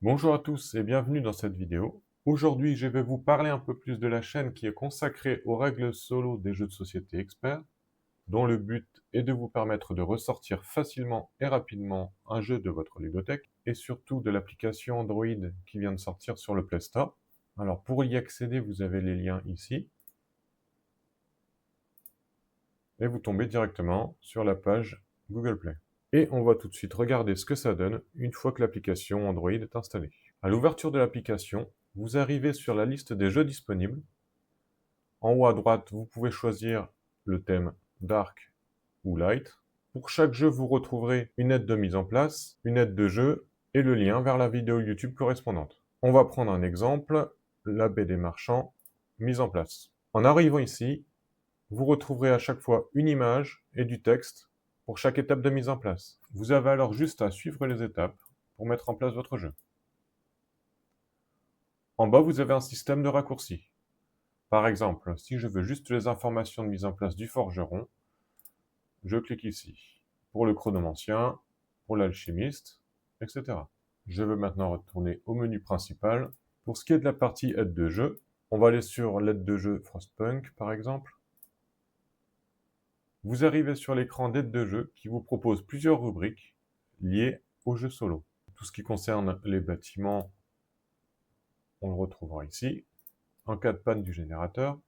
Bonjour à tous et bienvenue dans cette vidéo. Aujourd'hui, je vais vous parler un peu plus de la chaîne qui est consacrée aux règles solo des jeux de société experts, dont le but est de vous permettre de ressortir facilement et rapidement un jeu de votre ludothèque et surtout de l'application Android qui vient de sortir sur le Play Store. Alors pour y accéder, vous avez les liens ici et vous tombez directement sur la page Google Play. Et on va tout de suite regarder ce que ça donne une fois que l'application Android est installée. À l'ouverture de l'application, vous arrivez sur la liste des jeux disponibles. En haut à droite, vous pouvez choisir le thème Dark ou Light. Pour chaque jeu, vous retrouverez une aide de mise en place, une aide de jeu et le lien vers la vidéo YouTube correspondante. On va prendre un exemple, la baie des marchands, mise en place. En arrivant ici, vous retrouverez à chaque fois une image et du texte pour chaque étape de mise en place. Vous avez alors juste à suivre les étapes pour mettre en place votre jeu. En bas, vous avez un système de raccourcis. Par exemple, si je veux juste les informations de mise en place du forgeron, je clique ici. Pour le chronomancien, pour l'alchimiste, etc. Je veux maintenant retourner au menu principal. Pour ce qui est de la partie aide de jeu, on va aller sur l'aide de jeu Frostpunk, par exemple. Vous arrivez sur l'écran d'aide de jeu qui vous propose plusieurs rubriques liées au jeu solo. Tout ce qui concerne les bâtiments, on le retrouvera ici. En cas de panne du générateur,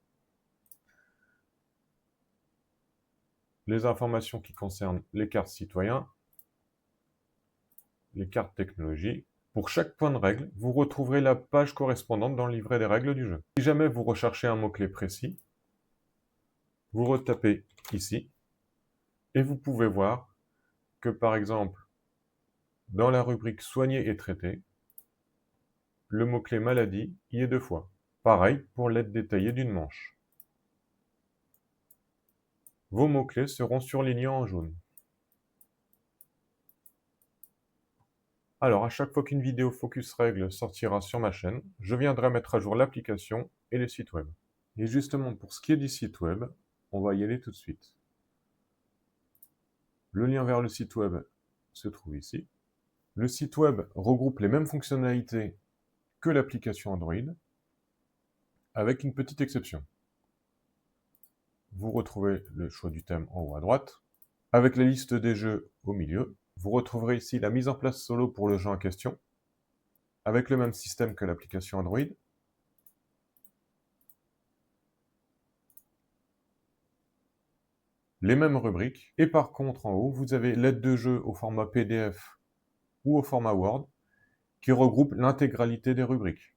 les informations qui concernent les cartes citoyens, les cartes technologie. Pour chaque point de règle, vous retrouverez la page correspondante dans le livret des règles du jeu. Si jamais vous recherchez un mot-clé précis, vous retapez ici, et vous pouvez voir que par exemple, dans la rubrique soigner et traiter, le mot-clé maladie y est 2 fois. Pareil pour l'aide détaillée d'une manche. Vos mots-clés seront surlignés en jaune. Alors, à chaque fois qu'une vidéo Focus Règles sortira sur ma chaîne, je viendrai mettre à jour l'application et les sites web. Et justement, pour ce qui est du site web, on va y aller tout de suite. Le lien vers le site web se trouve ici. Le site web regroupe les mêmes fonctionnalités que l'application Android, avec une petite exception. Vous retrouvez le choix du thème en haut à droite, avec la liste des jeux au milieu. Vous retrouverez ici la mise en place solo pour le jeu en question, avec le même système que l'application Android. Les mêmes rubriques, et par contre en haut, vous avez l'aide de jeu au format PDF ou au format Word, qui regroupe l'intégralité des rubriques.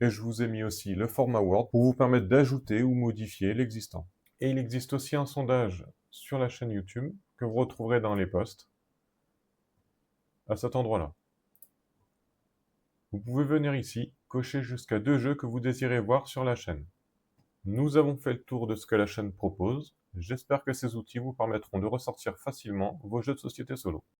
Et je vous ai mis aussi le format Word pour vous permettre d'ajouter ou modifier l'existant. Et il existe aussi un sondage sur la chaîne YouTube que vous retrouverez dans les posts, à cet endroit-là. Vous pouvez venir ici, cocher jusqu'à 2 jeux que vous désirez voir sur la chaîne. Nous avons fait le tour de ce que la chaîne propose. J'espère que ces outils vous permettront de ressortir facilement vos jeux de société solo.